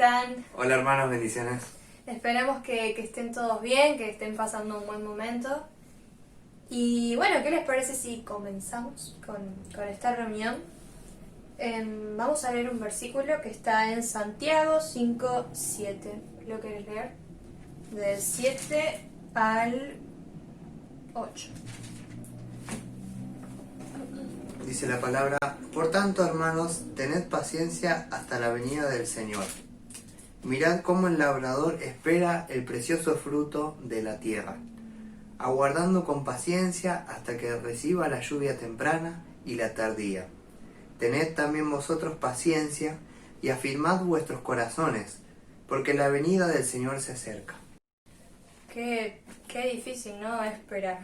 están? Hola hermanos, bendiciones. Esperemos que estén todos bien, que estén pasando un buen momento. Y bueno, ¿qué les parece si comenzamos con esta reunión? Vamos a leer un versículo que está en Santiago 5:7. ¿Lo querés leer? Del 7 al 8. Dice la palabra: Por tanto, hermanos, tened paciencia hasta la venida del Señor. Mirad cómo el labrador espera el precioso fruto de la tierra, aguardando con paciencia hasta que reciba la lluvia temprana y la tardía. Tened también vosotros paciencia y afirmad vuestros corazones, porque la venida del Señor se acerca. Qué difícil, ¿no? Esperar.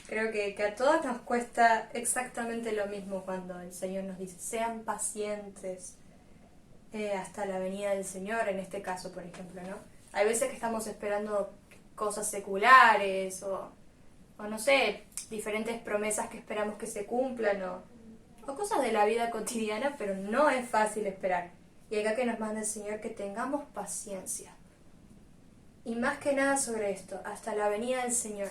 Creo que a todos nos cuesta exactamente lo mismo cuando el Señor nos dice, sean pacientes hasta la venida del Señor, en este caso, por ejemplo, ¿no? Hay veces que estamos esperando cosas seculares o no sé, diferentes promesas que esperamos que se cumplan o cosas de la vida cotidiana, pero no es fácil esperar. Y acá que nos manda el Señor que tengamos paciencia. Y más que nada sobre esto, hasta la venida del Señor.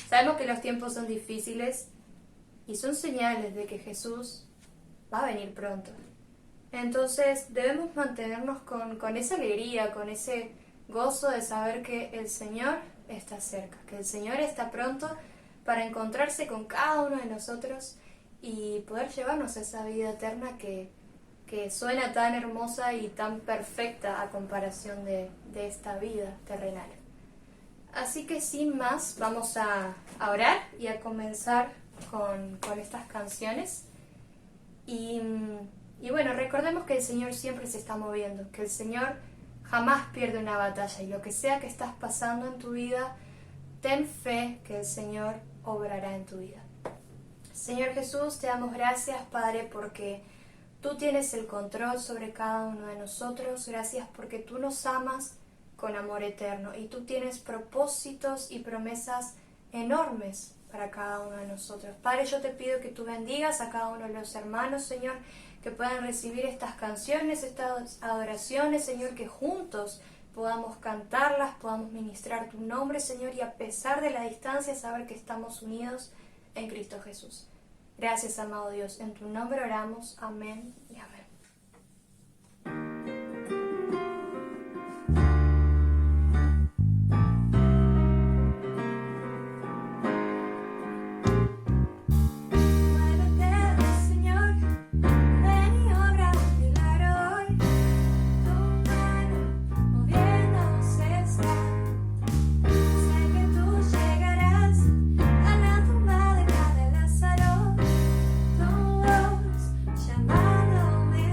Sabemos que los tiempos son difíciles y son señales de que Jesús va a venir pronto. Entonces debemos mantenernos con esa alegría, con ese gozo de saber que el Señor está cerca, que el Señor está pronto para encontrarse con cada uno de nosotros y poder llevarnos a esa vida eterna que suena tan hermosa y tan perfecta a comparación de esta vida terrenal. Así que sin más, vamos a orar y a comenzar con estas canciones. Y bueno, recordemos que el Señor siempre se está moviendo, que el Señor jamás pierde una batalla y lo que sea que estás pasando en tu vida, ten fe que el Señor obrará en tu vida. Señor Jesús, te damos gracias, Padre, porque tú tienes el control sobre cada uno de nosotros. Gracias porque tú nos amas con amor eterno y tú tienes propósitos y promesas enormes para cada uno de nosotros. Padre, yo te pido que tú bendigas a cada uno de los hermanos, Señor, que puedan recibir estas canciones, estas adoraciones, Señor, que juntos podamos cantarlas, podamos ministrar tu nombre, Señor, y a pesar de la distancia, saber que estamos unidos en Cristo Jesús. Gracias, amado Dios. En tu nombre oramos. Amén y amén. Llamándome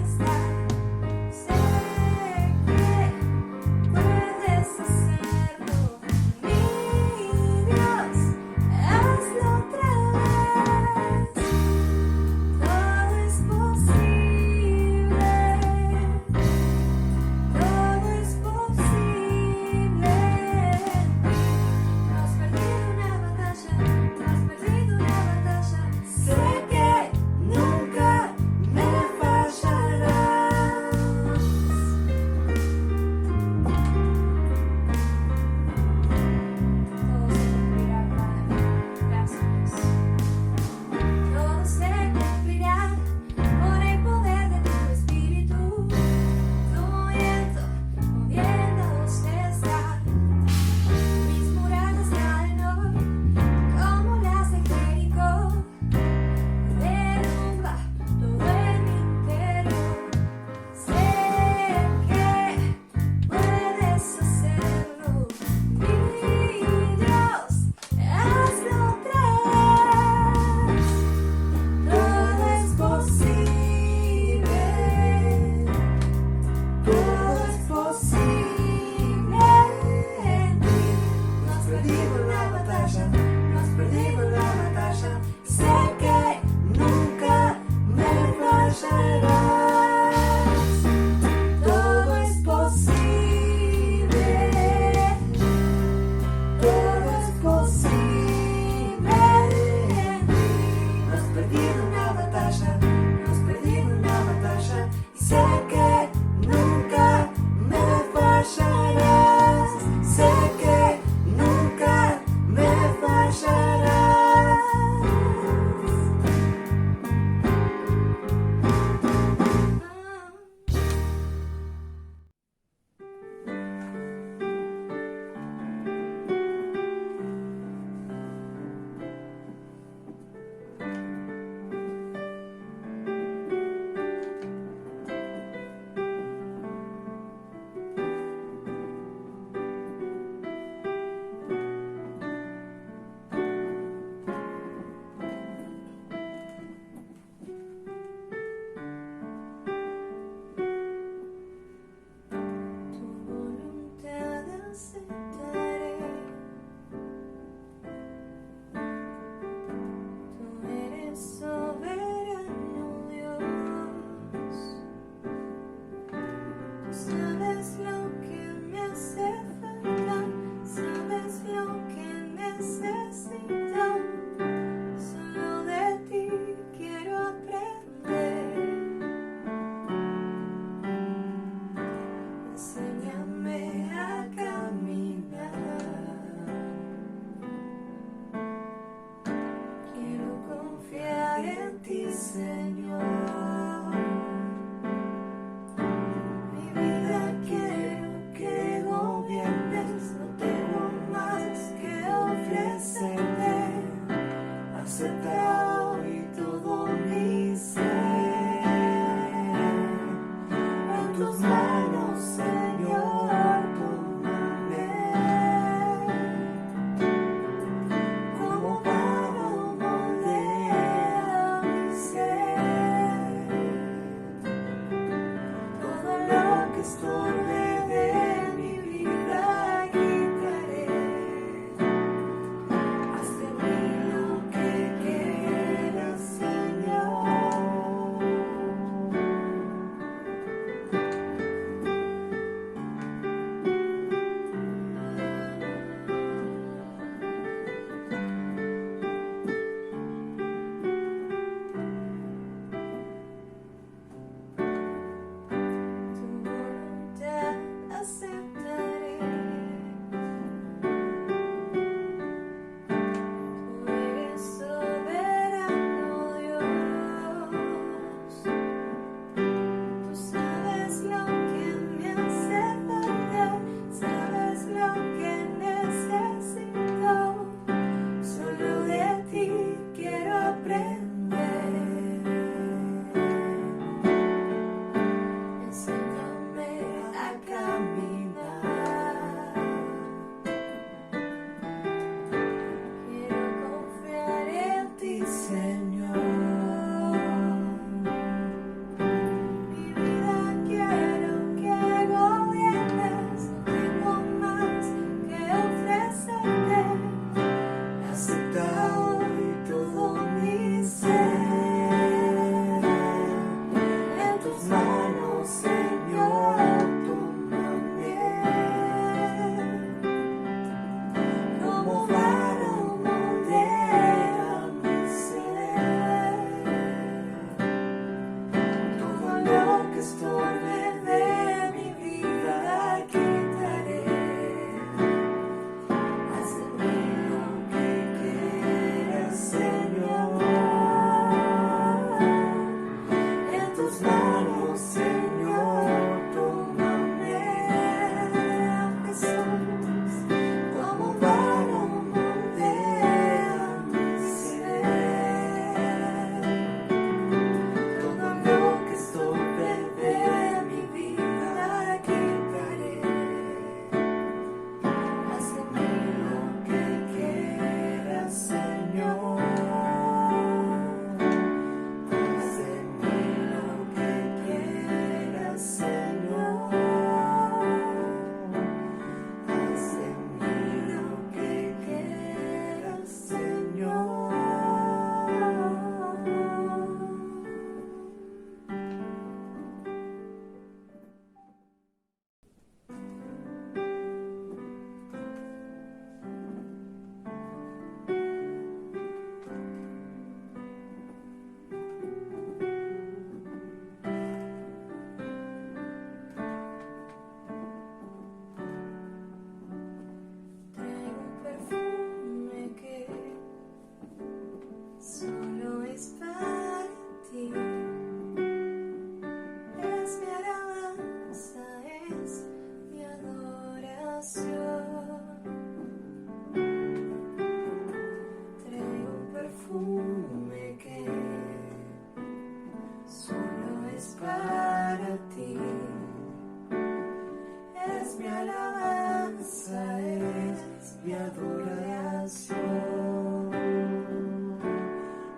adoración.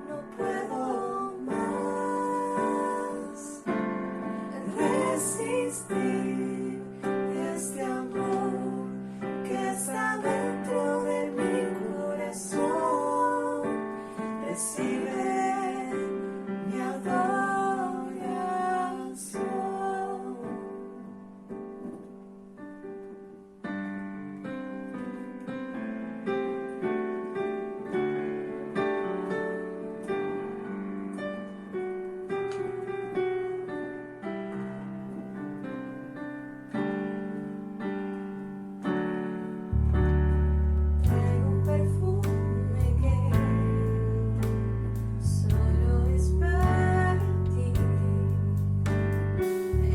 No puedo más resistir este amor que está dentro de mi corazón. Recibe mi adoración. Traigo un perfume que solo es para ti.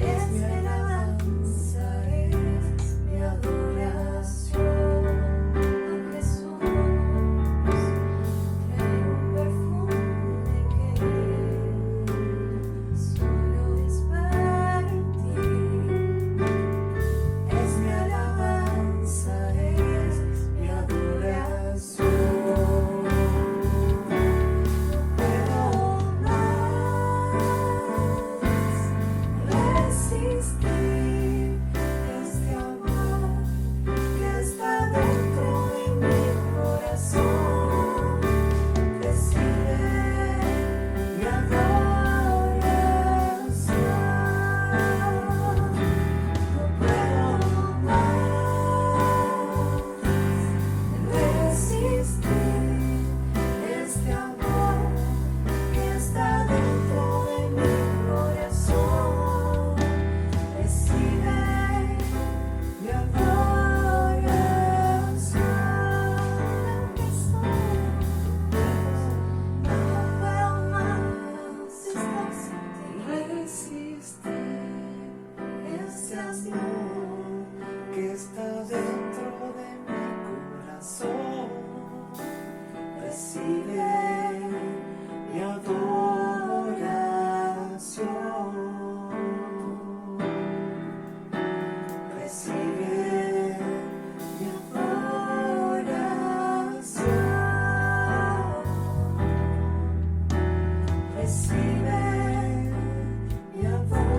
Es mi alabanza, es mi adoración a Jesús. Traigo un perfume que solo es para ti. Es mi alabanza, es mi adoración. No puedo más resistir este amor que está dentro de mi corazón. Recibe mi adoración. No puedo más resistir este amor que está dentro de mi corazón. Recibe mi adoración. No puedo más estar sin ti. Resistir este amor que está dentro de mi corazón. Recibe mi adoración. Recibe mi adoración. Recibe mi adoración.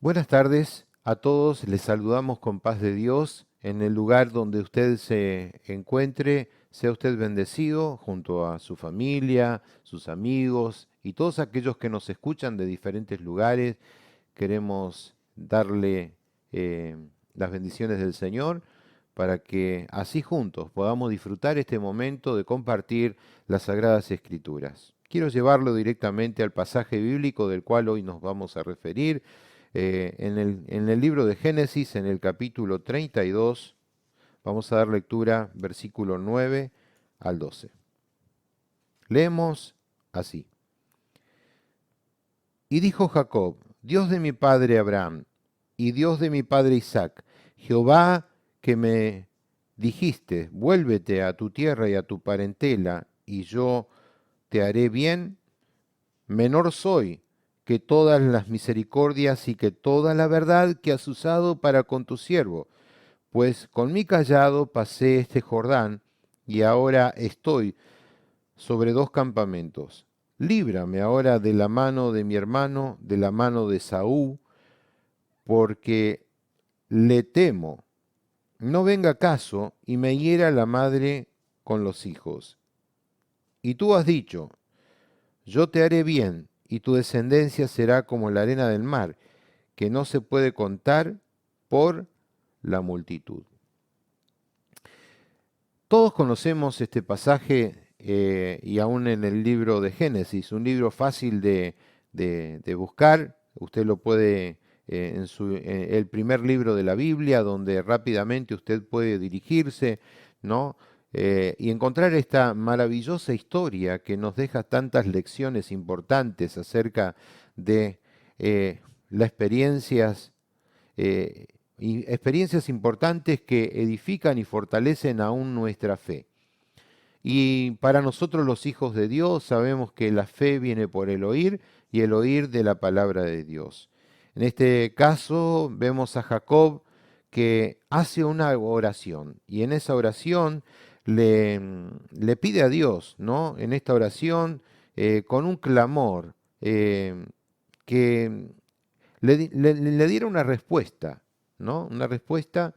Buenas tardes a todos, les saludamos con paz de Dios en el lugar donde usted se encuentre, sea usted bendecido junto a su familia, sus amigos y todos aquellos que nos escuchan de diferentes lugares. Queremos darle las bendiciones del Señor para que así juntos podamos disfrutar este momento de compartir las Sagradas Escrituras. Quiero llevarlo directamente al pasaje bíblico del cual hoy nos vamos a referir. En el libro de Génesis, en el capítulo 32, vamos a dar lectura versículo 9 al 12. Leemos así. Y dijo Jacob, Dios de mi padre Abraham y Dios de mi padre Isaac, Jehová que me dijiste, vuélvete a tu tierra y a tu parentela, y yo te haré bien, menor soy que todas las misericordias y que toda la verdad que has usado para con tu siervo, pues con mi callado pasé este Jordán, y ahora estoy sobre 2 campamentos. Líbrame ahora de la mano de mi hermano, de la mano de Saúl, porque le temo, no venga caso y me hiera la madre con los hijos. Y tú has dicho, yo te haré bien, y tu descendencia será como la arena del mar, que no se puede contar por la multitud. Todos conocemos este pasaje y aún en el libro de Génesis, un libro fácil de buscar. Usted lo puede en el primer libro de la Biblia, donde rápidamente usted puede dirigirse, ¿no? Y encontrar esta maravillosa historia que nos deja tantas lecciones importantes acerca de las experiencias importantes que edifican y fortalecen aún nuestra fe. Y para nosotros los hijos de Dios sabemos que la fe viene por el oír y el oír de la palabra de Dios. En este caso vemos a Jacob que hace una oración y en esa oración le pide a Dios, ¿no? En esta oración con un clamor que le diera una respuesta, ¿no? Una respuesta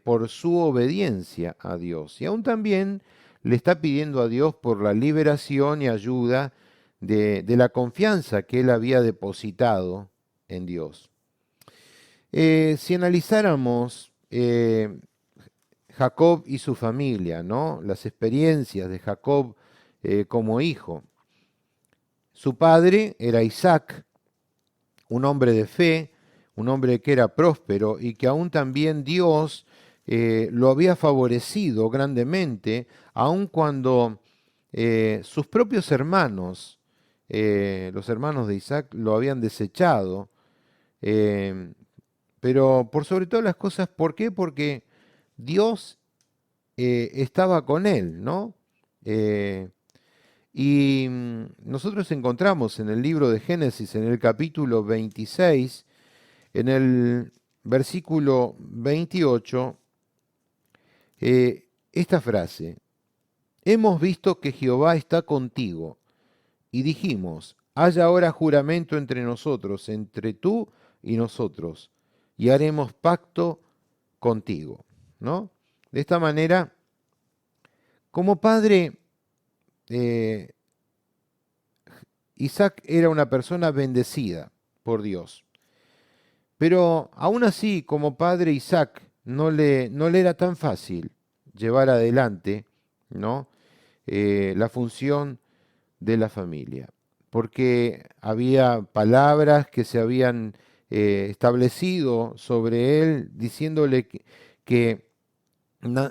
por su obediencia a Dios. Y aún también le está pidiendo a Dios por la liberación y ayuda de la confianza que él había depositado en Dios. Si analizáramos Jacob y su familia, ¿no? Las experiencias de Jacob como hijo. Su padre era Isaac, un hombre de fe, un hombre que era próspero y que aún también Dios lo había favorecido grandemente, aun cuando sus propios hermanos, los hermanos de Isaac, lo habían desechado. Pero por sobre todas las cosas, ¿por qué? Porque Dios estaba con él, ¿no? Nosotros encontramos en el libro de Génesis, en el capítulo 26, en el versículo 28, esta frase, hemos visto que Jehová está contigo, y dijimos, haya ahora juramento entre nosotros, entre tú y nosotros, y haremos pacto contigo, ¿no? De esta manera, como padre, Isaac era una persona bendecida por Dios. Pero aún así, como padre, Isaac no le era tan fácil llevar adelante, ¿no? La función de la familia, porque había palabras que se habían establecido sobre él, diciéndole que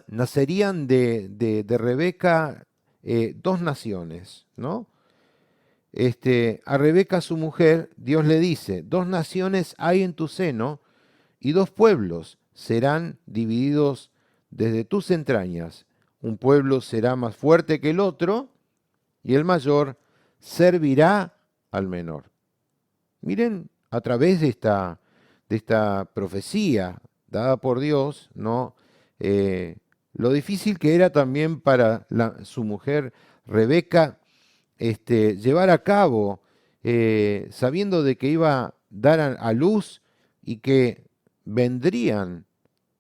nacerían de Rebeca 2 naciones, ¿no? A Rebeca, su mujer, Dios le dice, 2 naciones hay en tu seno y 2 pueblos serán divididos desde tus entrañas. Un pueblo será más fuerte que el otro y el mayor servirá al menor. Miren, a través de esta profecía dada por Dios, ¿no? Lo difícil que era también para su mujer Rebeca llevar a cabo, sabiendo de que iba a dar a luz y que vendrían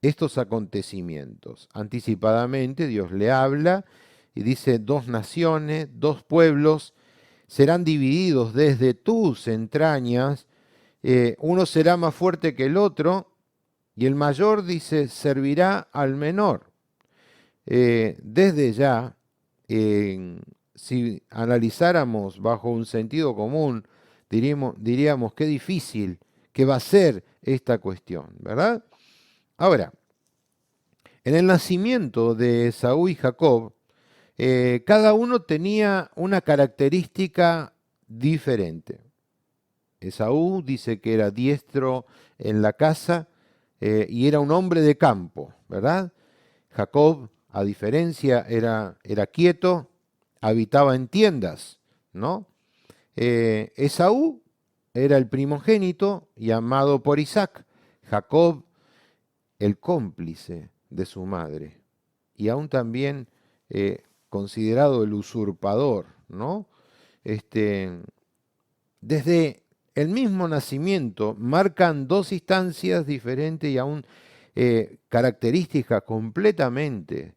estos acontecimientos. Anticipadamente Dios le habla y dice: dos naciones, dos pueblos serán divididos desde tus entrañas, uno será más fuerte que el otro, y el mayor, dice, servirá al menor. Desde ya, si analizáramos bajo un sentido común, diríamos qué difícil que va a ser esta cuestión, ¿verdad? Ahora, en el nacimiento de Esaú y Jacob, cada uno tenía una característica diferente. Esaú dice que era diestro en la caza y era un hombre de campo, ¿verdad? Jacob, a diferencia, era quieto, habitaba en tiendas, ¿no? Esaú era el primogénito y amado por Isaac. Jacob, el cómplice de su madre. Y aún también considerado el usurpador, ¿no? Desde el mismo nacimiento marcan dos instancias diferentes y aún características completamente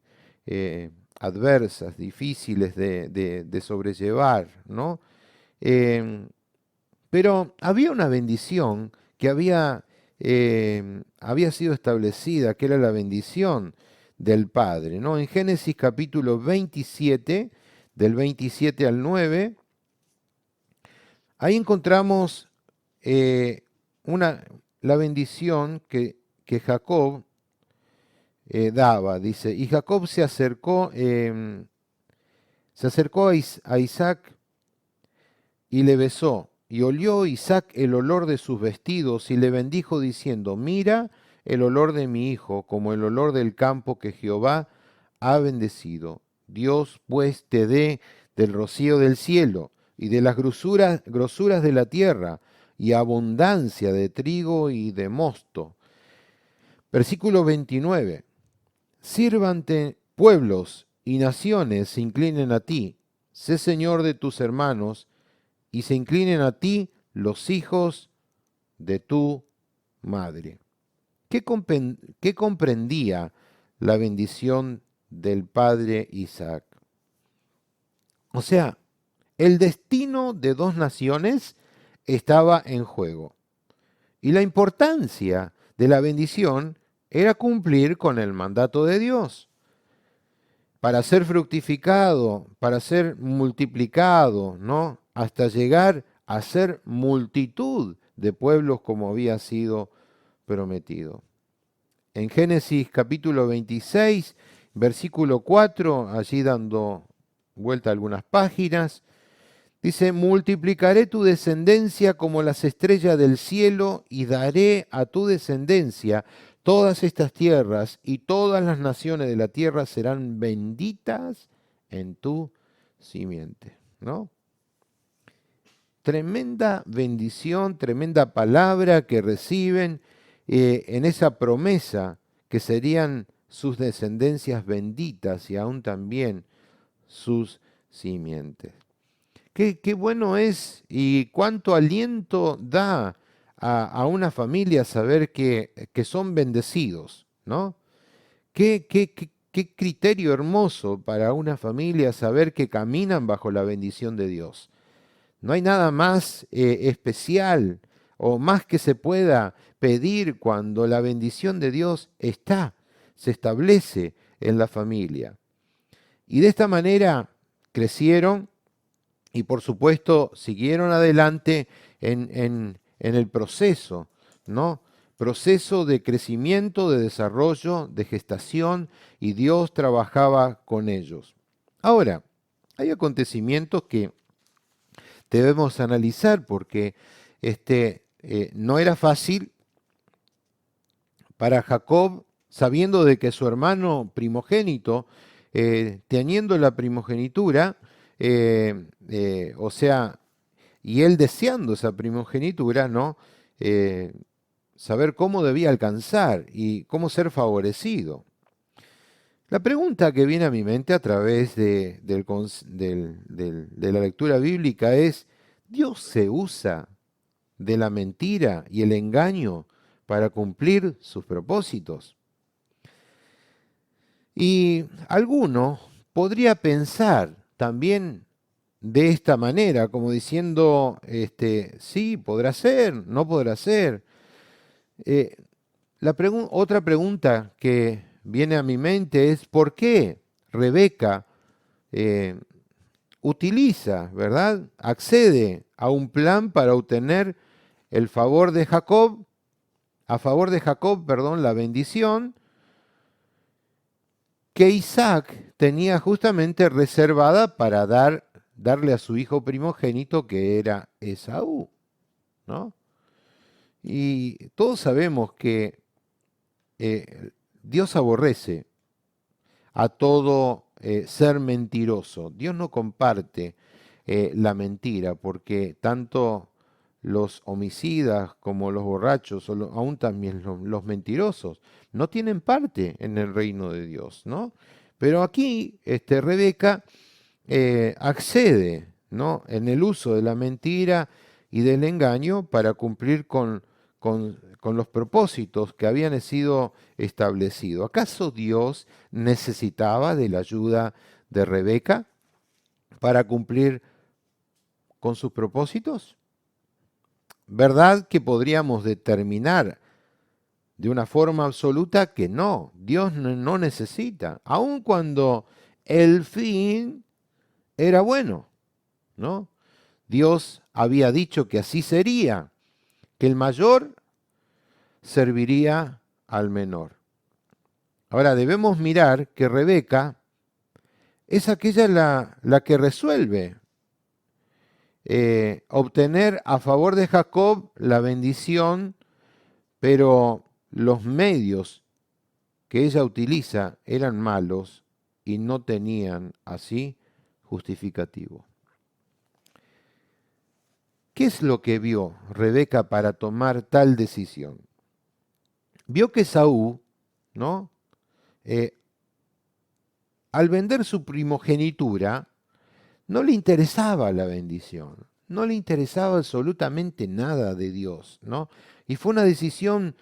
adversas, difíciles de sobrellevar, ¿no? Pero había una bendición que había sido establecida, que era la bendición del Padre, ¿no? En Génesis capítulo 27, del 27 al 9, ahí encontramos la bendición que Jacob daba. Dice: y Jacob se acercó a Isaac y le besó, y olió Isaac el olor de sus vestidos, y le bendijo diciendo: mira el olor de mi hijo, como el olor del campo que Jehová ha bendecido. Dios pues te dé del rocío del cielo, y de las grosuras de la tierra, y abundancia de trigo y de mosto. Versículo 29. Sírvante pueblos y naciones se inclinen a ti, sé Señor de tus hermanos, y se inclinen a ti los hijos de tu madre. ¿Qué comprendía la bendición del padre Isaac? O sea, el destino de dos naciones estaba en juego. Y la importancia de la bendición era cumplir con el mandato de Dios. Para ser fructificado, para ser multiplicado, ¿no? Hasta llegar a ser multitud de pueblos como había sido prometido. En Génesis capítulo 26, versículo 4, allí dando vuelta algunas páginas, dice: multiplicaré tu descendencia como las estrellas del cielo y daré a tu descendencia todas estas tierras, y todas las naciones de la tierra serán benditas en tu simiente, ¿no? Tremenda bendición, tremenda palabra que reciben en esa promesa que serían sus descendencias benditas y aún también sus simientes. Qué bueno es y cuánto aliento da a una familia saber que son bendecidos, ¿no? Qué criterio hermoso para una familia saber que caminan bajo la bendición de Dios. No hay nada más especial o más que se pueda pedir cuando la bendición de Dios se establece en la familia. Y de esta manera crecieron y por supuesto siguieron adelante en el proceso, ¿no? Proceso de crecimiento, de desarrollo, de gestación, y Dios trabajaba con ellos. Ahora, hay acontecimientos que debemos analizar porque no era fácil para Jacob, sabiendo de que su hermano primogénito, teniendo la primogenitura, o sea, y él deseando esa primogenitura, ¿no? Saber cómo debía alcanzar y cómo ser favorecido. La pregunta que viene a mi mente a través de la lectura bíblica es: ¿Dios se usa de la mentira y el engaño para cumplir sus propósitos. Y alguno podría pensar también de esta manera, como diciendo, sí, podrá ser, no podrá ser. Eh, Otra pregunta que viene a mi mente es, ¿por qué Rebeca eh, utiliza, ¿verdad? Accede a un plan para obtener el favor de Jacob, a favor de Jacob, perdón, la bendición que Isaac tenía justamente reservada para darle a su hijo primogénito, que era Esaú, ¿no? Y todos sabemos que Dios aborrece a todo ser mentiroso. Dios no comparte la mentira, porque tanto los homicidas como los borrachos, aún también los mentirosos, no tienen parte en el reino de Dios, ¿no? Pero aquí Rebeca accede, ¿no?, en el uso de la mentira y del engaño para cumplir con los propósitos que habían sido establecidos. ¿Acaso Dios necesitaba de la ayuda de Rebeca para cumplir con sus propósitos? ¿Verdad que podríamos determinar de una forma absoluta que no? Dios no necesita, aun cuando el fin era bueno, ¿no? Dios había dicho que así sería, que el mayor serviría al menor. Ahora debemos mirar que Rebeca es aquella la que resuelve obtener a favor de Jacob la bendición, pero los medios que ella utiliza eran malos y no tenían así justificativo. ¿Qué es lo que vio Rebeca para tomar tal decisión? Vio que Esaú, ¿no?, al vender su primogenitura, no le interesaba la bendición, no le interesaba absolutamente nada de Dios, ¿no? Y fue una decisión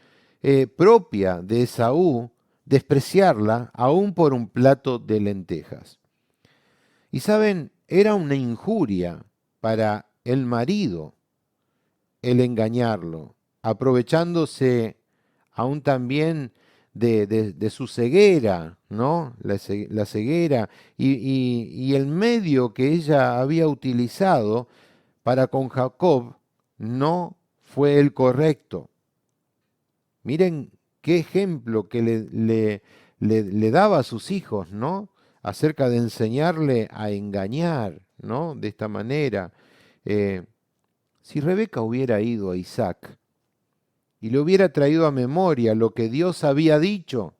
propia de Esaú despreciarla aún por un plato de lentejas. Y saben, era una injuria para el marido el engañarlo, aprovechándose aún también de su ceguera, ¿no? La ceguera y el medio que ella había utilizado para con Jacob no fue el correcto. Miren qué ejemplo que le daba a sus hijos, ¿no?, acerca de enseñarle a engañar, ¿no?, de esta manera. Si Rebeca hubiera ido a Isaac y le hubiera traído a memoria lo que Dios había dicho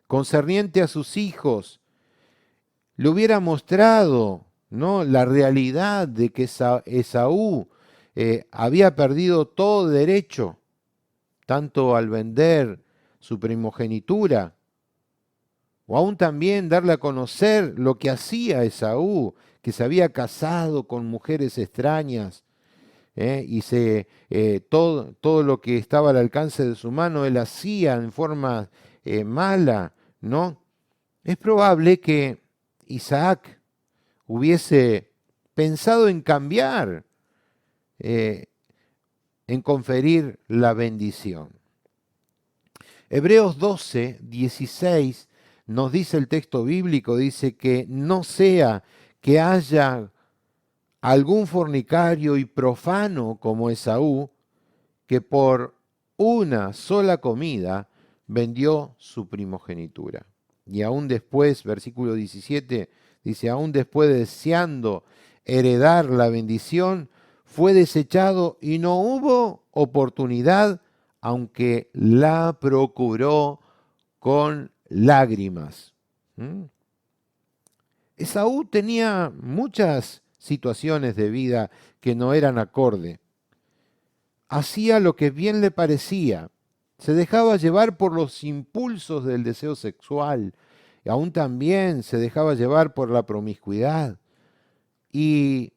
concerniente a sus hijos, le hubiera mostrado, ¿no?, la realidad de que Esaú había perdido todo derecho, tanto al vender su primogenitura, o aún también darle a conocer lo que hacía Esaú, que se había casado con mujeres extrañas, y todo lo que estaba al alcance de su mano él hacía en forma mala, ¿no? Es probable que Isaac hubiese pensado en cambiar, en conferir la bendición. Hebreos 12, 16 nos dice el texto bíblico, dice que no sea que haya algún fornicario y profano como Esaú, que por una sola comida vendió su primogenitura. Y aún después, versículo 17, dice, aún después deseando heredar la bendición, fue desechado y no hubo oportunidad, aunque la procuró con lágrimas. Esaú tenía muchas situaciones de vida que no eran acorde. Hacía lo que bien le parecía, se dejaba llevar por los impulsos del deseo sexual, y aún también se dejaba llevar por la promiscuidad. Y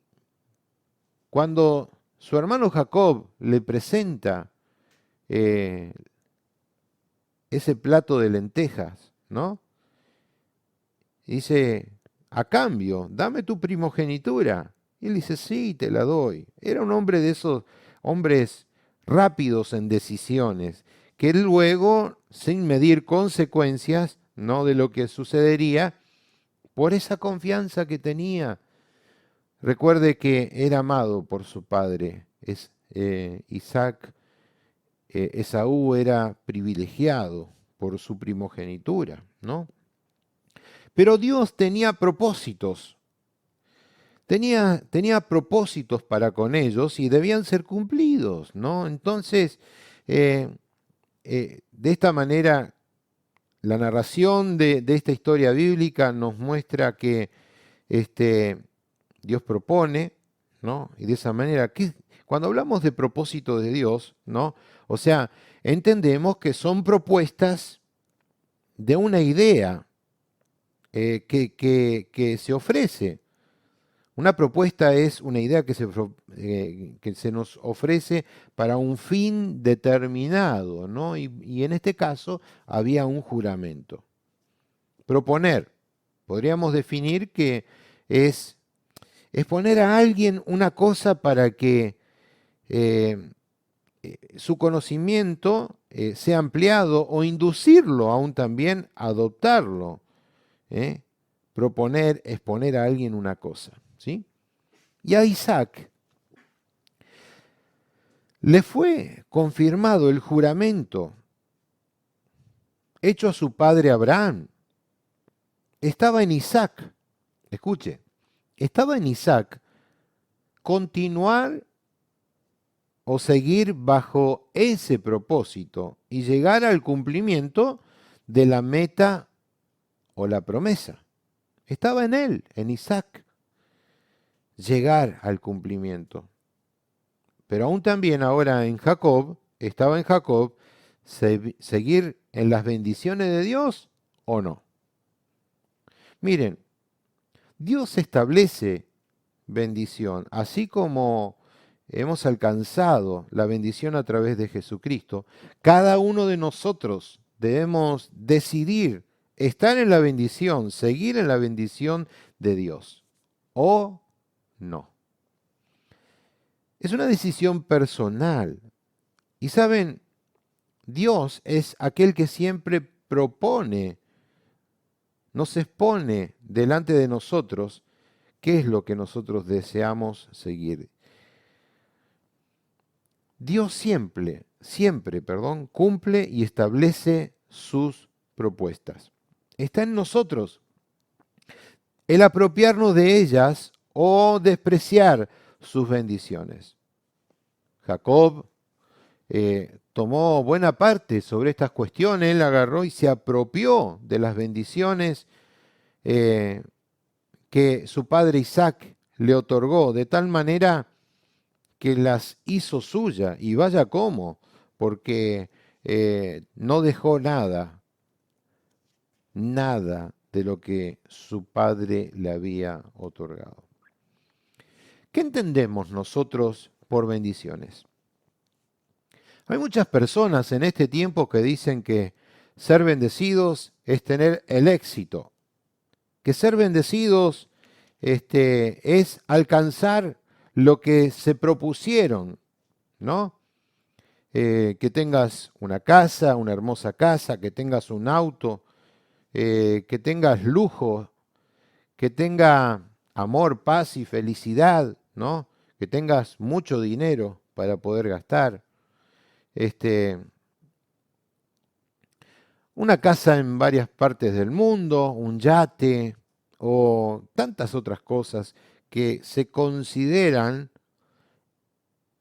cuando su hermano Jacob le presenta eh, ese plato de lentejas, ¿no? Dice, a cambio, dame tu primogenitura. Y él dice, sí, te la doy. Era un hombre de esos hombres rápidos en decisiones, que luego, sin medir consecuencias, ¿no?, de lo que sucedería, por esa confianza que tenía. Recuerde que era amado por su padre. Isaac, Esaú era privilegiado por su primogenitura, ¿no? Pero Dios tenía propósitos. Tenía propósitos para con ellos y debían ser cumplidos, ¿no? Entonces, de esta manera, la narración de esta historia bíblica nos muestra que Dios propone, ¿no? Y de esa manera, cuando hablamos de propósito de Dios, ¿no? O sea, entendemos que son propuestas de una idea que se ofrece. Una propuesta es una idea que se nos ofrece para un fin determinado, ¿no? Y en este caso había un juramento. Proponer, podríamos definir que es poner a alguien una cosa para que su conocimiento sea ampliado o inducirlo aún también a adoptarlo. Proponer es poner a alguien una cosa, ¿sí? Y a Isaac le fue confirmado el juramento hecho a su padre Abraham. Estaba en Isaac, escuche, estaba en Isaac continuar o seguir bajo ese propósito y llegar al cumplimiento de la meta o la promesa. Estaba en él, en Isaac, llegar al cumplimiento. Pero aún también ahora en Jacob, estaba en Jacob, seguir en las bendiciones de Dios o no. Miren, Dios establece bendición, así como hemos alcanzado la bendición a través de Jesucristo. Cada uno de nosotros debemos decidir estar en la bendición, seguir en la bendición de Dios o no. Es una decisión personal. Y saben, Dios es aquel que siempre propone, nos expone delante de nosotros qué es lo que nosotros deseamos seguir. Dios siempre, cumple y establece sus propuestas. Está en nosotros el apropiarnos de ellas o despreciar sus bendiciones. Jacob tomó buena parte sobre estas cuestiones, él agarró y se apropió de las bendiciones que su padre Isaac le otorgó, de tal manera que las hizo suya, y vaya cómo, porque no dejó nada de lo que su padre le había otorgado. ¿Qué entendemos nosotros por bendiciones? Hay muchas personas en este tiempo que dicen que ser bendecidos es tener el éxito, que ser bendecidos es alcanzar lo que se propusieron, ¿no? Que tengas una casa, una hermosa casa, que tengas un auto, que tengas lujo, que tenga amor, paz y felicidad, ¿no? Que tengas mucho dinero para poder gastar. Una casa en varias partes del mundo, un yate o tantas otras cosas que se consideran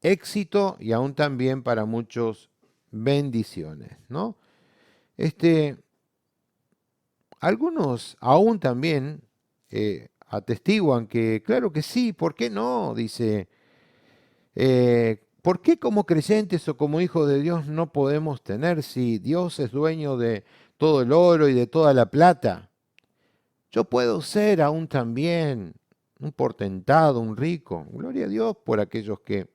éxito y aún también para muchos bendiciones, ¿no? Algunos aún también atestiguan que, claro que sí, ¿por qué no? Dice, ¿por qué como creyentes o como hijos de Dios no podemos tener si Dios es dueño de todo el oro y de toda la plata? Yo puedo ser aún también un portentado, un rico. Gloria a Dios por aquellos que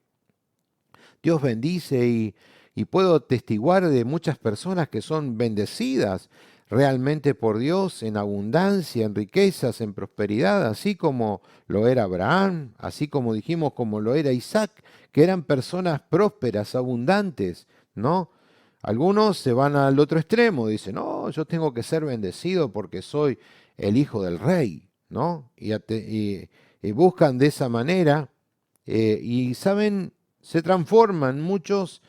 Dios bendice y y puedo testiguar de muchas personas que son bendecidas realmente por Dios en abundancia, en riquezas, en prosperidad, así como lo era Abraham, así como dijimos como lo era Isaac, que eran personas prósperas, abundantes, ¿no? Algunos se van al otro extremo, dicen, no, yo tengo que ser bendecido porque soy el hijo del rey, ¿no? Y buscan de esa manera, y saben, se transforman muchos,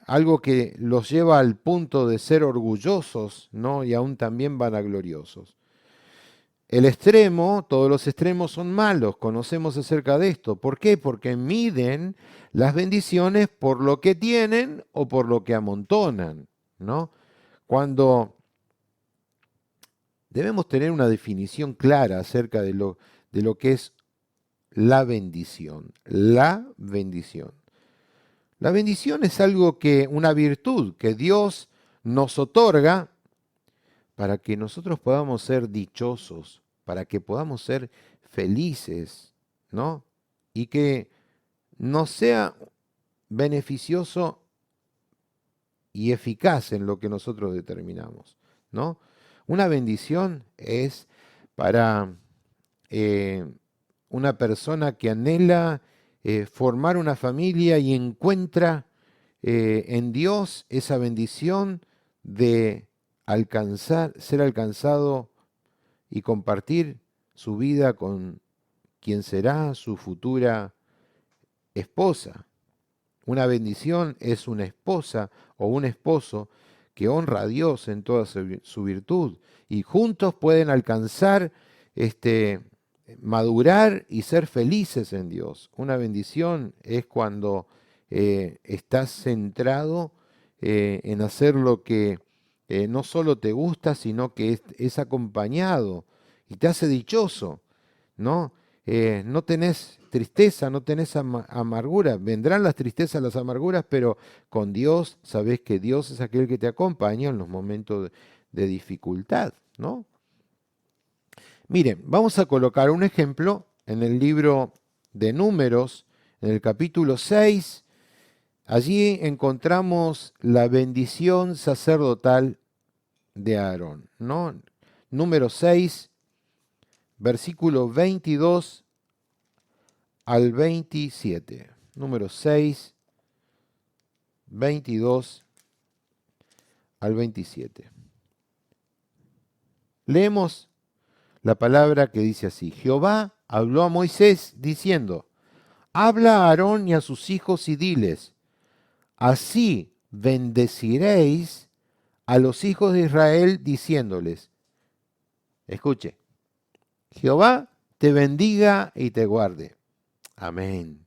algo que los lleva al punto de ser orgullosos, ¿no? Y aún también vanagloriosos. El extremo, todos los extremos son malos, conocemos acerca de esto. ¿Por qué? Porque miden las bendiciones por lo que tienen o por lo que amontonan, ¿no? Cuando debemos tener una definición clara acerca de lo que es la bendición. La bendición. La bendición es algo que, una virtud que Dios nos otorga para que nosotros podamos ser dichosos, para que podamos ser felices, ¿no? Y que nos sea beneficioso y eficaz en lo que nosotros determinamos, ¿no? Una bendición es para una persona que anhela formar una familia y encuentra en Dios esa bendición de ser alcanzado y compartir su vida con quien será su futura esposa. Una bendición es una esposa o un esposo que honra a Dios en toda su virtud y juntos pueden alcanzar, madurar y ser felices en Dios. Una bendición es cuando estás centrado en hacer lo que no solo te gusta, sino que es acompañado y te hace dichoso, ¿no? No tenés tristeza, no tenés amargura. Vendrán las tristezas, las amarguras, pero con Dios sabés que Dios es aquel que te acompaña en los momentos de dificultad, ¿no? Miren, vamos a colocar un ejemplo en el libro de Números, en el capítulo 6. Allí encontramos la bendición sacerdotal de Aarón, ¿no? Número 6, versículo 22 al 27. Número 6, 22 al 27. Leemos la palabra que dice así: Jehová habló a Moisés diciendo, habla a Aarón y a sus hijos y diles, así bendeciréis a los hijos de Israel diciéndoles, escuche, Jehová te bendiga y te guarde. Amén.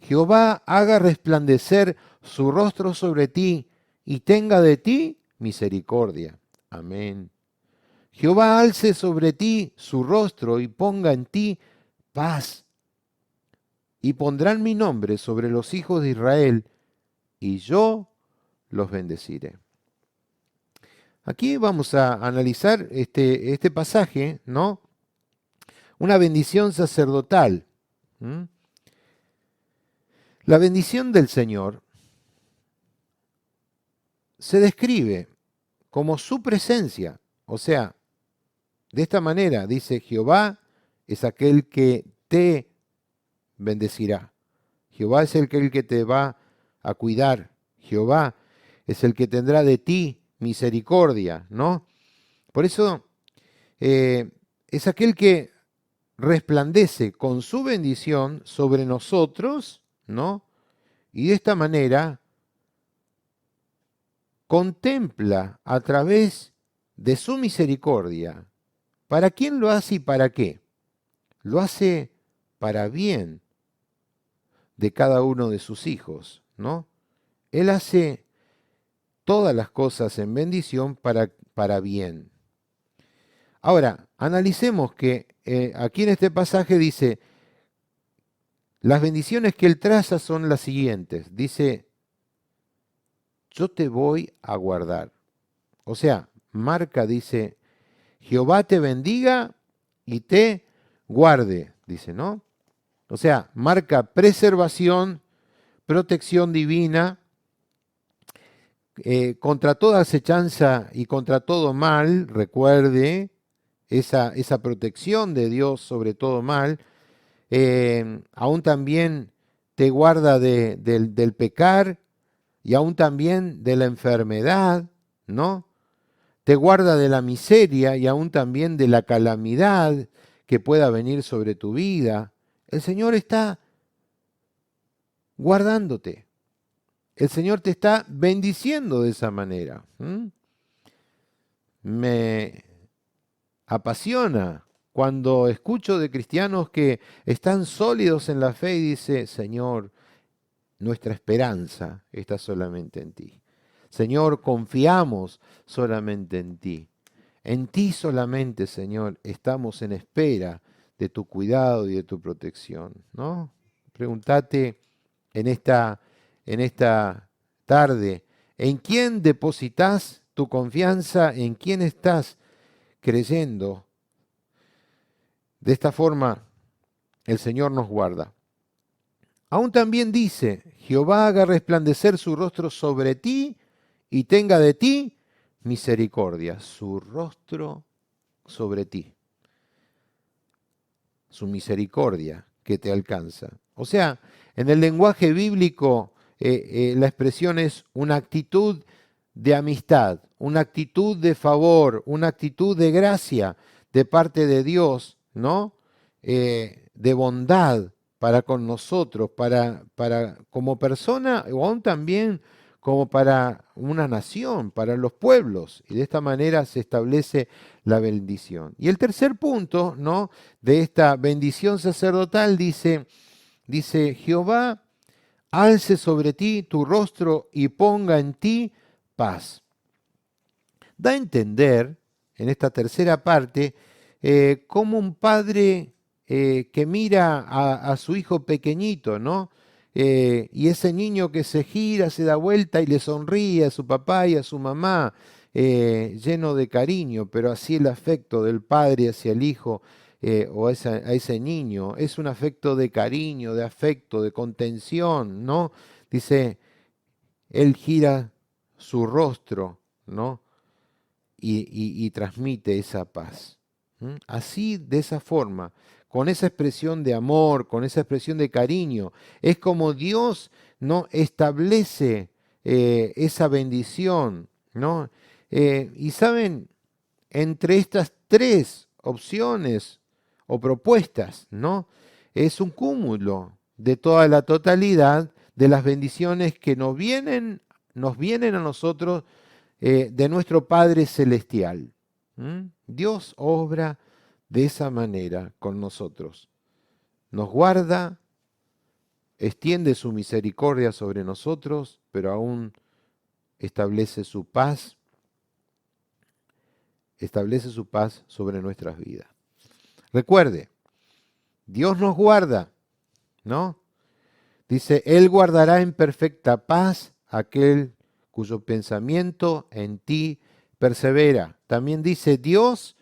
Jehová haga resplandecer su rostro sobre ti y tenga de ti misericordia. Amén. Jehová alce sobre ti su rostro y ponga en ti paz. Y pondrán mi nombre sobre los hijos de Israel, y yo los bendeciré. Aquí vamos a analizar este pasaje, ¿no? Una bendición sacerdotal. La bendición del Señor se describe como su presencia, o sea, de esta manera dice, Jehová es aquel que te bendecirá. Jehová es el que te va a cuidar. Jehová es el que tendrá de ti misericordia, ¿no? Por eso es aquel que resplandece con su bendición sobre nosotros, ¿no? Y de esta manera contempla a través de su misericordia. ¿Para quién lo hace y para qué? Lo hace para bien de cada uno de sus hijos, ¿no? Él hace todas las cosas en bendición para bien. Ahora, analicemos que aquí en este pasaje dice, las bendiciones que él traza son las siguientes. Dice, yo te voy a guardar. O sea, marca, dice, Jehová te bendiga y te guarde, dice, ¿no? O sea, marca preservación, protección divina contra toda acechanza y contra todo mal. Recuerde esa protección de Dios sobre todo mal. Aún también te guarda del pecar y aún también de la enfermedad, ¿no? Te guarda de la miseria y aún también de la calamidad que pueda venir sobre tu vida. El Señor está guardándote. El Señor te está bendiciendo de esa manera. Me apasiona cuando escucho de cristianos que están sólidos en la fe y dice, Señor, nuestra esperanza está solamente en ti. Señor, confiamos solamente en ti. En ti solamente, Señor, estamos en espera de tu cuidado y de tu protección, ¿no? Pregúntate en esta tarde, ¿en quién depositas tu confianza? ¿En quién estás creyendo? De esta forma, el Señor nos guarda. Aún también dice, Jehová haga resplandecer su rostro sobre ti y tenga de ti misericordia. Su rostro sobre ti. Su misericordia que te alcanza. O sea, en el lenguaje bíblico, la expresión es una actitud de amistad, una actitud de favor, una actitud de gracia de parte de Dios, ¿no? De bondad para con nosotros, para como persona o aún también como para una nación, para los pueblos. Y de esta manera se establece la bendición. Y el tercer punto, ¿no?, de esta bendición sacerdotal dice, Jehová alce sobre ti tu rostro y ponga en ti paz. Da a entender, en esta tercera parte, cómo un padre que mira a su hijo pequeñito, ¿no? Y ese niño que se gira, se da vuelta y le sonríe a su papá y a su mamá, lleno de cariño, pero así el afecto del padre hacia el hijo o a ese niño es un afecto de cariño, de afecto, de contención, ¿no? Dice, él gira su rostro, ¿no? Y transmite esa paz. Así, de esa forma, con esa expresión de amor, con esa expresión de cariño, es como Dios, ¿no?, establece esa bendición, ¿no? Y saben, entre estas tres opciones o propuestas, ¿no?, es un cúmulo de toda la totalidad de las bendiciones que nos vienen a nosotros de nuestro Padre Celestial. Dios obra de esa manera con nosotros. Nos guarda, extiende su misericordia sobre nosotros, pero aún establece su paz sobre nuestras vidas. Recuerde, Dios nos guarda, ¿no? Dice, Él guardará en perfecta paz aquel cuyo pensamiento en ti persevera. También dice, Dios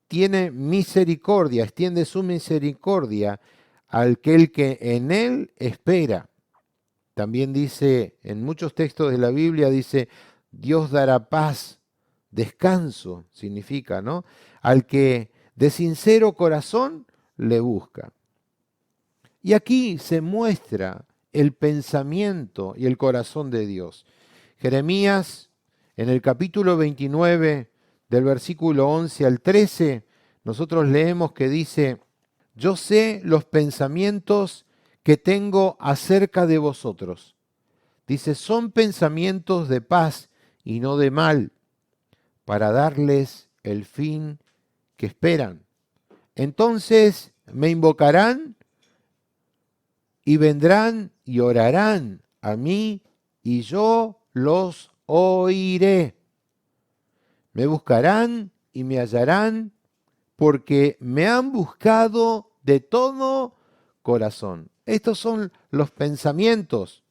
tiene misericordia, extiende su misericordia al aquel que en Él espera. También dice, en muchos textos de la Biblia dice, Dios dará paz, descanso, significa, ¿no?, al que de sincero corazón le busca. Y aquí se muestra el pensamiento y el corazón de Dios. Jeremías, en el capítulo 29, del versículo 11 al 13, nosotros leemos que dice, yo sé los pensamientos que tengo acerca de vosotros. Dice, son pensamientos de paz y no de mal, para darles el fin que esperan. Entonces me invocarán y vendrán y orarán a mí y yo los oiré. Me buscarán y me hallarán porque me han buscado de todo corazón. Estos son los pensamientos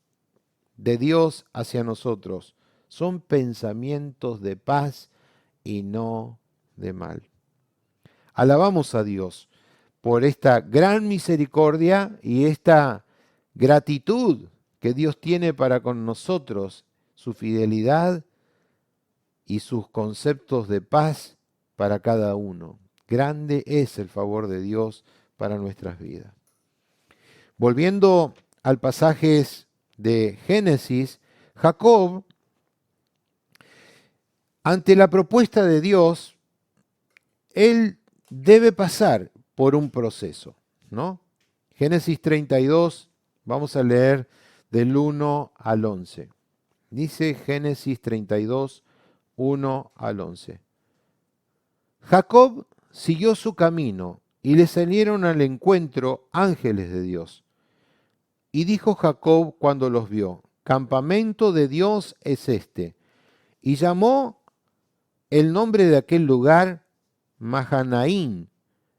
de Dios hacia nosotros. Son pensamientos de paz y no de mal. Alabamos a Dios por esta gran misericordia y esta gratitud que Dios tiene para con nosotros, su fidelidad y sus conceptos de paz para cada uno. Grande es el favor de Dios para nuestras vidas. Volviendo al pasaje de Génesis, Jacob, ante la propuesta de Dios, él debe pasar por un proceso, ¿no? Génesis 32, vamos a leer del 1 al 11. Dice Génesis 32, 1 al 11. Jacob siguió su camino y le salieron al encuentro ángeles de Dios. Y dijo Jacob cuando los vio: campamento de Dios es este. Y llamó el nombre de aquel lugar Mahanaín.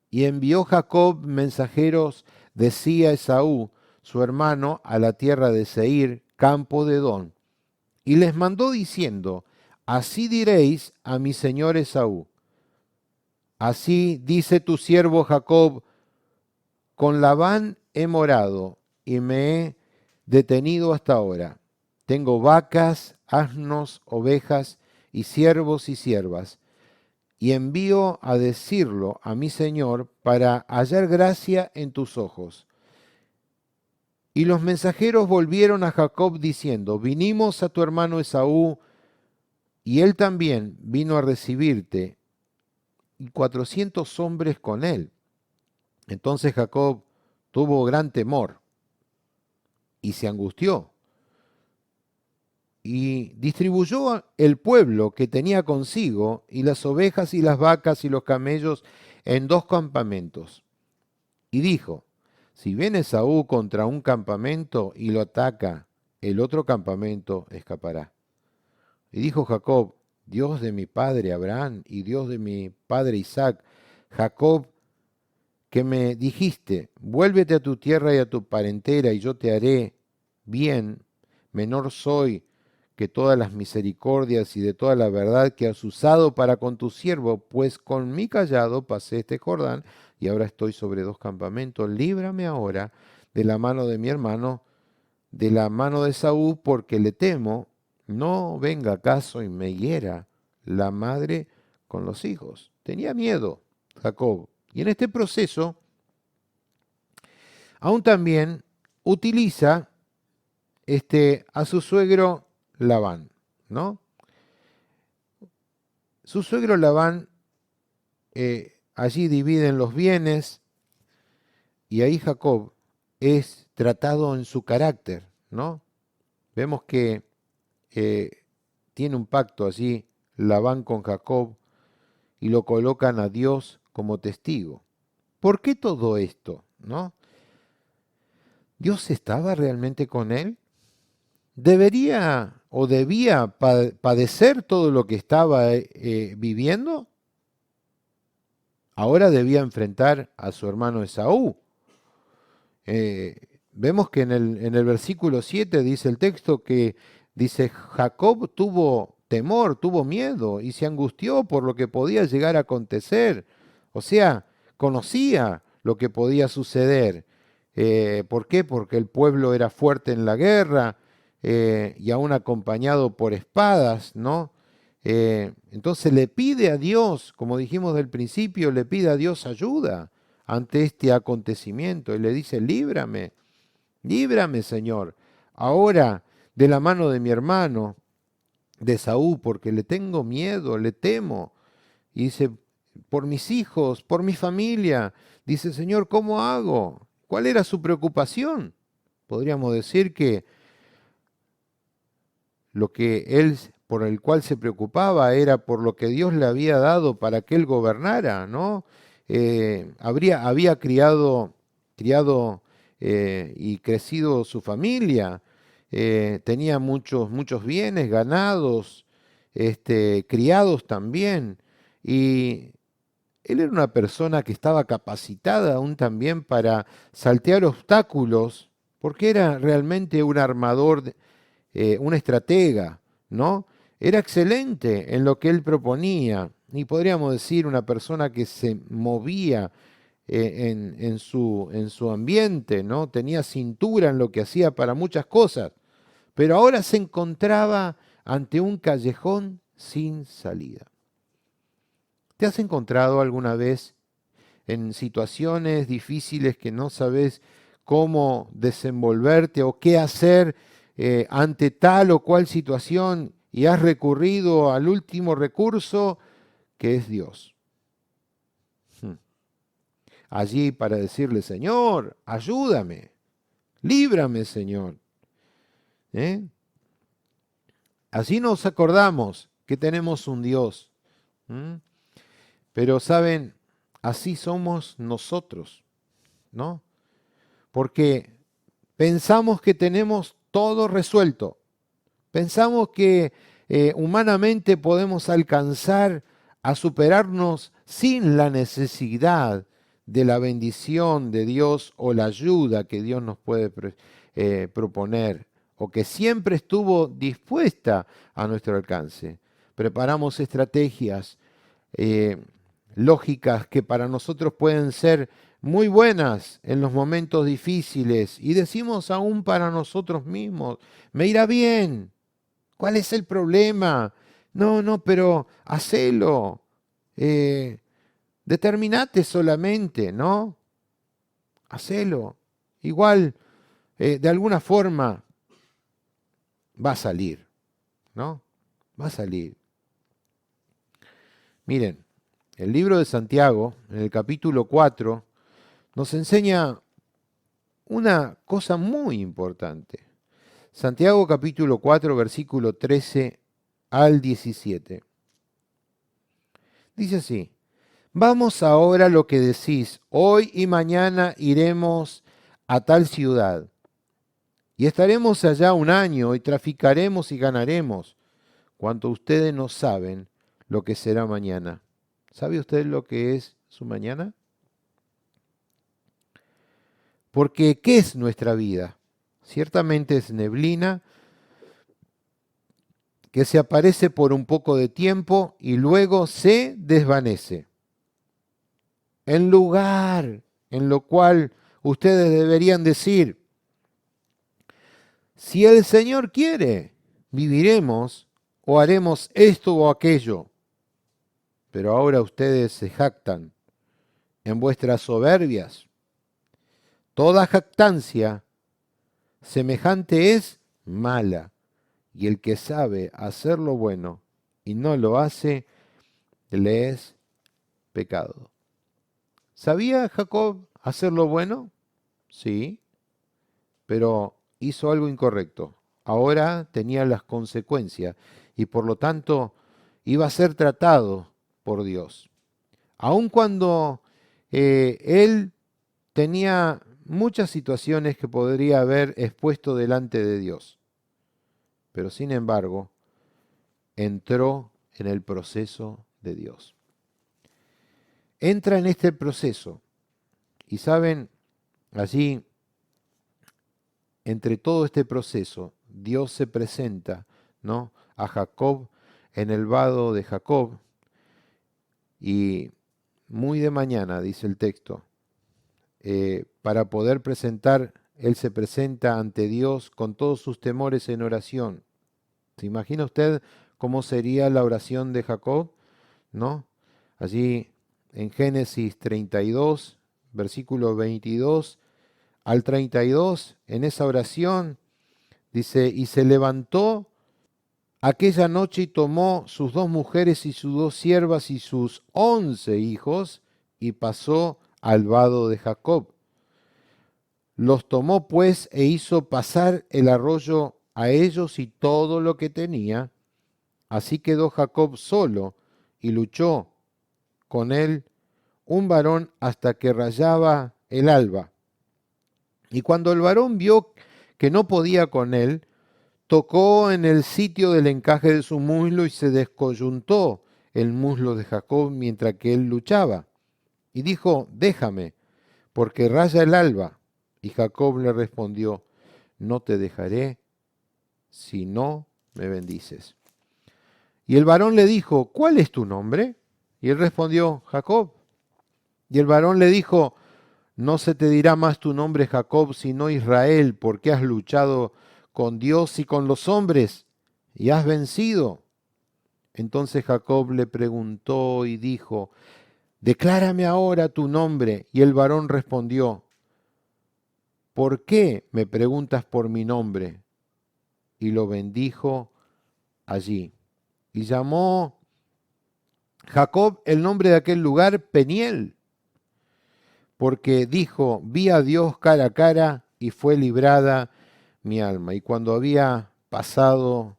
Y envió Jacob mensajeros de sí a Esaú, su hermano, a la tierra de Seir, campo de Edom. Y les mandó diciendo: así diréis a mi señor Esaú: así dice tu siervo Jacob, con Labán he morado y me he detenido hasta ahora. Tengo vacas, asnos, ovejas y siervos y siervas. Y envío a decirlo a mi señor para hallar gracia en tus ojos. Y los mensajeros volvieron a Jacob diciendo: vinimos a tu hermano Esaú, y él también vino a recibirte, y 400 hombres con él. Entonces Jacob tuvo gran temor y se angustió, y distribuyó el pueblo que tenía consigo, y las ovejas y las vacas y los camellos, en 2 campamentos. Y dijo: si viene Esaú contra un campamento y lo ataca, el otro campamento escapará. Y dijo Jacob: Dios de mi padre Abraham y Dios de mi padre Isaac, Jacob, que me dijiste: vuélvete a tu tierra y a tu parentela, y yo te haré bien, menor soy que todas las misericordias y de toda la verdad que has usado para con tu siervo, pues con mi cayado pasé este Jordán, y ahora estoy sobre 2 campamentos. Líbrame ahora de la mano de mi hermano, de la mano de Saúl, porque le temo, no venga acaso y me hiera la madre con los hijos. Tenía miedo Jacob. Y en este proceso, aún también utiliza a su suegro Labán, ¿no? Su suegro Labán allí dividen los bienes, y ahí Jacob es tratado en su carácter, ¿no? Vemos que tiene un pacto allí Labán con Jacob, y lo colocan a Dios como testigo. ¿Por qué todo esto, no? ¿Dios estaba realmente con él? ¿Debería o debía padecer todo lo que estaba viviendo? Ahora debía enfrentar a su hermano Esaú. Vemos que en el versículo 7 dice el texto que dice: Jacob tuvo temor, tuvo miedo y se angustió por lo que podía llegar a acontecer. O sea, conocía lo que podía suceder. ¿Por qué? Porque el pueblo era fuerte en la guerra, y aún acompañado por espadas, ¿no? Entonces le pide a Dios, como dijimos del principio, le pide a Dios ayuda ante este acontecimiento, y le dice: líbrame, líbrame, Señor, ahora de la mano de mi hermano, de Saúl, porque le tengo miedo, le temo. Y dice: por mis hijos, por mi familia. Dice: Señor, ¿cómo hago? ¿Cuál era su preocupación? Podríamos decir que lo que él, por el cual se preocupaba, era por lo que Dios le había dado para que él gobernara, ¿no? Había criado y crecido su familia, tenía muchos bienes, ganados, criados también, y él era una persona que estaba capacitada aún también para saltear obstáculos, porque era realmente un armador, un estratega, ¿no? Era excelente en lo que él proponía, y podríamos decir una persona que se movía en su ambiente, ¿no? Tenía cintura en lo que hacía para muchas cosas, pero ahora se encontraba ante un callejón sin salida. ¿Te has encontrado alguna vez en situaciones difíciles que no sabes cómo desenvolverte o qué hacer ante tal o cual situación y has recurrido al último recurso que es Dios? Allí para decirle, Señor, ayúdame, líbrame, Señor. Así nos acordamos que tenemos un Dios. Pero saben, así somos nosotros, ¿no? Porque pensamos que tenemos todo resuelto. Pensamos que humanamente podemos alcanzar a superarnos sin la necesidad de la bendición de Dios o la ayuda que Dios nos puede proponer o que siempre estuvo dispuesta a nuestro alcance. Preparamos estrategias lógicas que para nosotros pueden ser muy buenas en los momentos difíciles y decimos aún para nosotros mismos, me irá bien, ¿cuál es el problema? No, pero hacelo, determinate solamente, ¿no? Hacelo, igual de alguna forma va a salir, ¿no? Va a salir. Miren, el libro de Santiago, en el capítulo 4, nos enseña una cosa muy importante. Santiago capítulo 4, versículo 13 al 17. Dice así, vamos ahora a lo que decís, hoy y mañana iremos a tal ciudad, y estaremos allá un año, y traficaremos y ganaremos, cuanto ustedes no saben lo que será mañana. ¿Sabe usted lo que es su mañana? Porque, ¿qué es nuestra vida? Ciertamente es neblina que se aparece por un poco de tiempo y luego se desvanece. En lugar en lo cual ustedes deberían decir, si el Señor quiere, viviremos o haremos esto o aquello. Pero ahora ustedes se jactan en vuestras soberbias. Toda jactancia semejante es mala, y el que sabe hacer lo bueno y no lo hace, le es pecado. ¿Sabía Jacob hacer lo bueno? Sí, pero hizo algo incorrecto. Ahora tenía las consecuencias y por lo tanto iba a ser tratado por Dios. Aun cuando él tenía muchas situaciones que podría haber expuesto delante de Dios. Pero sin embargo, entró en el proceso de Dios. Entra en este proceso y saben, allí, entre todo este proceso, Dios se presenta, ¿no?, a Jacob en el vado de Jacob y muy de mañana, dice el texto, para poder presentar, él se presenta ante Dios con todos sus temores en oración. ¿Se imagina usted cómo sería la oración de Jacob? ¿No? Allí en Génesis 32, versículo 22 al 32, en esa oración dice, y se levantó aquella noche y tomó sus 2 mujeres y sus 2 siervas y sus 11 hijos y pasó al vado de Jacob. Los tomó pues e hizo pasar el arroyo a ellos y todo lo que tenía. Así quedó Jacob solo y luchó con él un varón hasta que rayaba el alba. Y cuando el varón vio que no podía con él, tocó en el sitio del encaje de su muslo y se descoyuntó el muslo de Jacob mientras que él luchaba. Y dijo, déjame, porque raya el alba. Y Jacob le respondió, no te dejaré si no me bendices. Y el varón le dijo, ¿cuál es tu nombre? Y él respondió, Jacob. Y el varón le dijo, no se te dirá más tu nombre Jacob, sino Israel, porque has luchado con Dios y con los hombres, y has vencido. Entonces Jacob le preguntó y dijo, declárame ahora tu nombre. Y el varón respondió, ¿por qué me preguntas por mi nombre? Y lo bendijo allí. Y llamó Jacob el nombre de aquel lugar Peniel, porque dijo, vi a Dios cara a cara y fue librada mi alma. Y cuando había pasado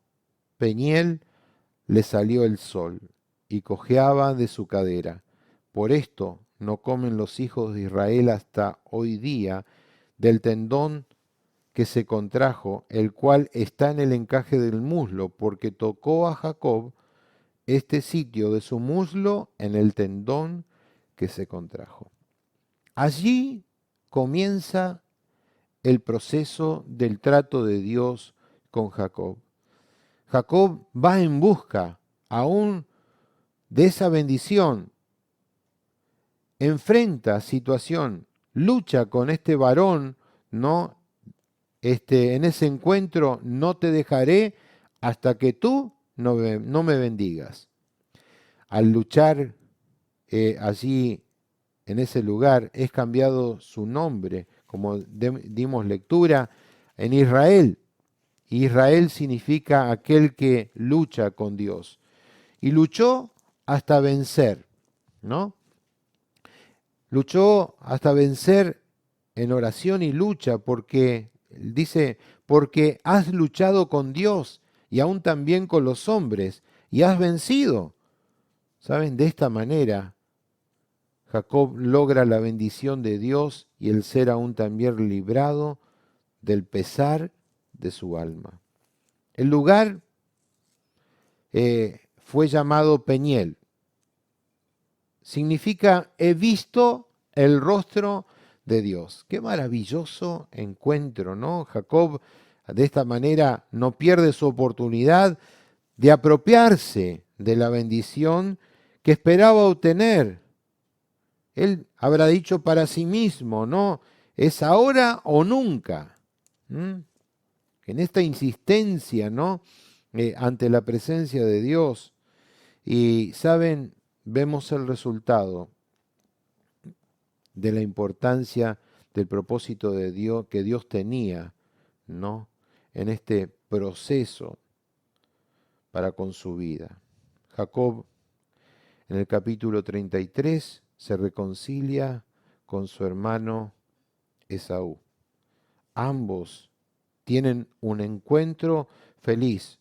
Peniel, le salió el sol y cojeaba de su cadera. Por esto no comen los hijos de Israel hasta hoy día del tendón que se contrajo, el cual está en el encaje del muslo, porque tocó a Jacob este sitio de su muslo en el tendón que se contrajo. Allí comienza el proceso del trato de Dios con Jacob. Jacob va en busca aún de esa bendición, enfrenta situación, lucha con este varón, ¿no? En ese encuentro no te dejaré hasta que tú no me bendigas. Al luchar allí en ese lugar es cambiado su nombre, como dimos lectura, en Israel. Israel significa aquel que lucha con Dios. Y luchó hasta vencer, ¿no? Luchó hasta vencer en oración y lucha, porque dice, porque has luchado con Dios y aún también con los hombres, y has vencido. ¿Saben? De esta manera, Jacob logra la bendición de Dios y el ser aún también librado del pesar de su alma. El lugar fue llamado Peniel. Significa, he visto el rostro de Dios. Qué maravilloso encuentro, ¿no? Jacob de esta manera no pierde su oportunidad de apropiarse de la bendición que esperaba obtener. Él habrá dicho para sí mismo, ¿no? Es ahora o nunca. ¿Mm? En esta insistencia, ¿no? Ante la presencia de Dios. Y, ¿saben? Vemos el resultado de la importancia del propósito de Dios que Dios tenía, ¿no? En este proceso para con su vida. Jacob, en el capítulo 33, se reconcilia con su hermano Esaú. Ambos tienen un encuentro feliz.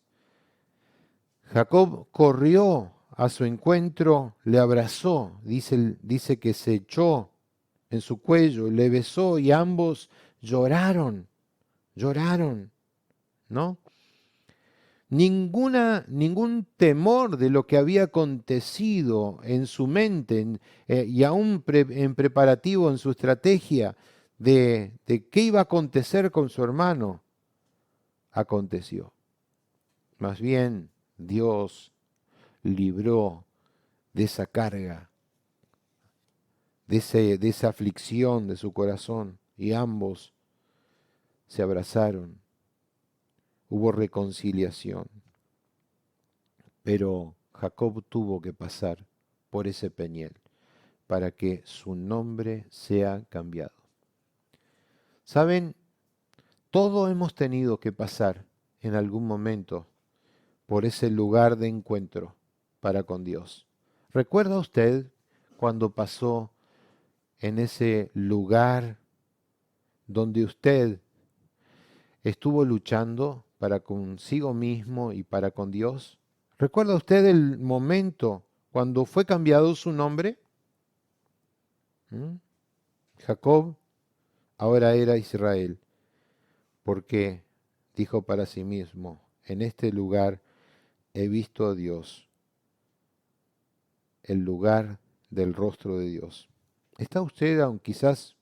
Jacob corrió a su encuentro, le abrazó, dice que se echó en su cuello, le besó y ambos lloraron, ¿no? Ningún temor de lo que había acontecido en su mente y aún en preparativo en su estrategia de qué iba a acontecer con su hermano, aconteció. Más bien, Dios libró de esa carga, de esa aflicción de su corazón, y ambos se abrazaron. Hubo reconciliación. Pero Jacob tuvo que pasar por ese Peniel para que su nombre sea cambiado. ¿Saben? Todos hemos tenido que pasar en algún momento por ese lugar de encuentro para con Dios. ¿Recuerda usted cuando pasó en ese lugar donde usted estuvo luchando para consigo mismo y para con Dios? ¿Recuerda usted el momento cuando fue cambiado su nombre? Jacob ahora era Israel, porque dijo para sí mismo, en este lugar he visto a Dios, el lugar del rostro de Dios. ¿Está usted aún quizás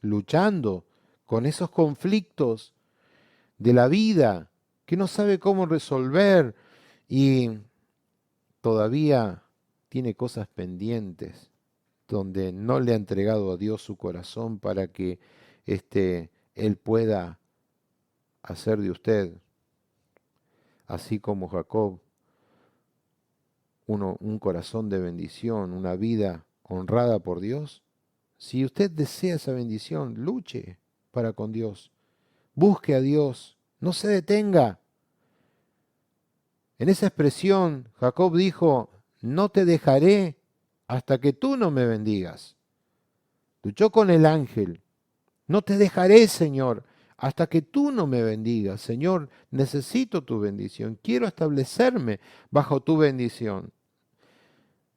luchando con esos conflictos de la vida que no sabe cómo resolver y todavía tiene cosas pendientes? donde no le ha entregado a Dios su corazón para que Él pueda hacer de usted, así como Jacob, un corazón de bendición, una vida honrada por Dios. Si usted desea esa bendición, luche para con Dios. Busque a Dios, no se detenga. En esa expresión, Jacob dijo, no te dejaré hasta que tú no me bendigas. Luchó con el ángel. No te dejaré, Señor, hasta que tú no me bendigas. Señor, necesito tu bendición. Quiero establecerme bajo tu bendición.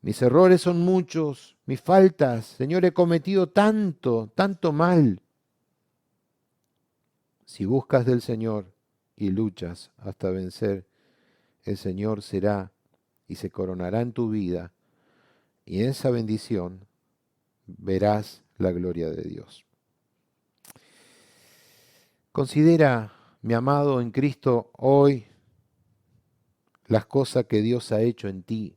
Mis errores son muchos, mis faltas. Señor, he cometido tanto, tanto mal. Si buscas del Señor y luchas hasta vencer, el Señor será y se coronará en tu vida, y en esa bendición verás la gloria de Dios. Considera, mi amado en Cristo, hoy las cosas que Dios ha hecho en ti.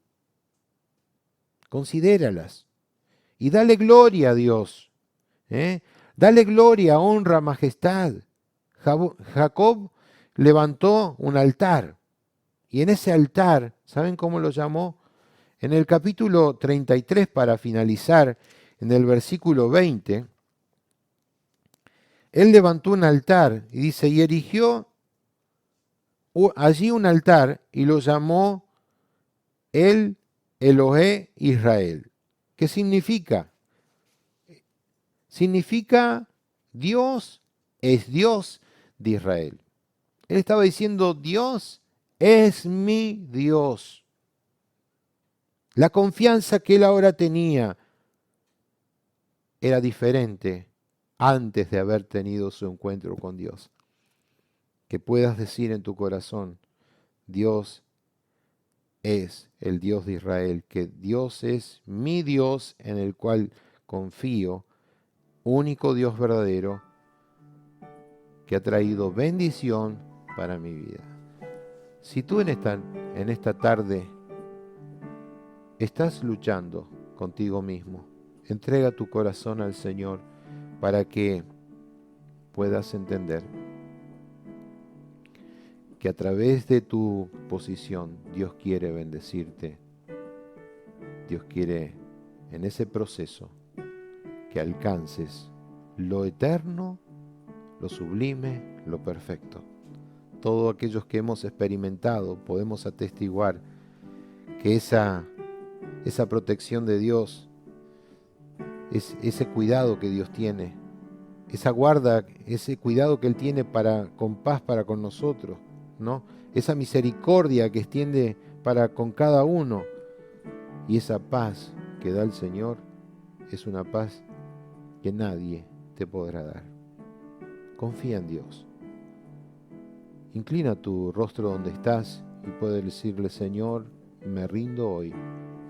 Considéralas y dale gloria a Dios. Dale gloria, honra, majestad. Jacob levantó un altar. Y en ese altar, ¿saben cómo lo llamó? En el capítulo 33, para finalizar, en el versículo 20, él levantó un altar y dice, y erigió allí un altar y lo llamó el Elohe Israel. ¿Qué significa? Significa Dios es Dios de Israel. Él estaba diciendo, Dios es mi Dios. La confianza que él ahora tenía era diferente antes de haber tenido su encuentro con Dios. Que puedas decir en tu corazón, Dios es el Dios de Israel, que Dios es mi Dios en el cual confío, único Dios verdadero, que ha traído bendición para mi vida. Si tú en esta tarde estás luchando contigo mismo, entrega tu corazón al Señor para que puedas entender que a través de tu posición Dios quiere bendecirte. Dios quiere en ese proceso que alcances lo eterno, lo sublime, lo perfecto. Todos aquellos que hemos experimentado podemos atestiguar que esa protección de Dios, ese cuidado que Dios tiene, esa guarda, ese cuidado que Él tiene con paz para con nosotros, ¿no? Esa misericordia que extiende para con cada uno, y esa paz que da el Señor es una paz que nadie te podrá dar. Confía en Dios. Inclina tu rostro donde estás y puedes decirle, Señor, me rindo hoy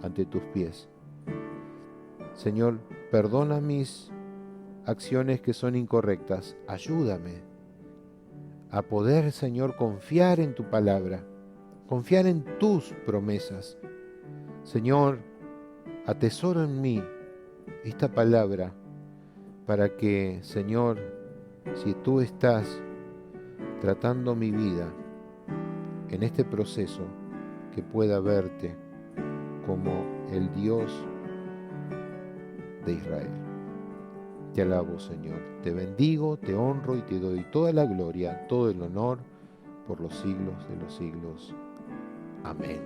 ante tus pies. Señor, perdona mis acciones que son incorrectas. Ayúdame a poder, Señor, confiar en tu palabra, confiar en tus promesas. Señor, atesoro en mí esta palabra para que, Señor, si tú estás tratando mi vida en este proceso, que pueda verte como el Dios de Israel. Te alabo, Señor. Te bendigo, te honro y te doy toda la gloria, todo el honor por los siglos de los siglos. Amén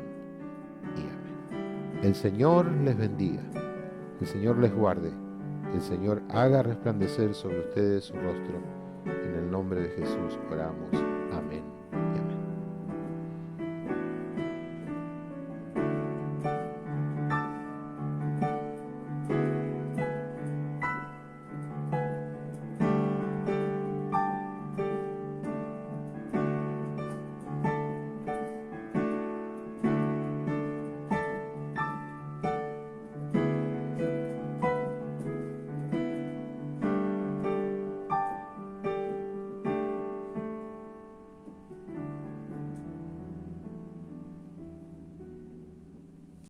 y amén. El Señor les bendiga, el Señor les guarde, el Señor haga resplandecer sobre ustedes su rostro. En el nombre de Jesús oramos.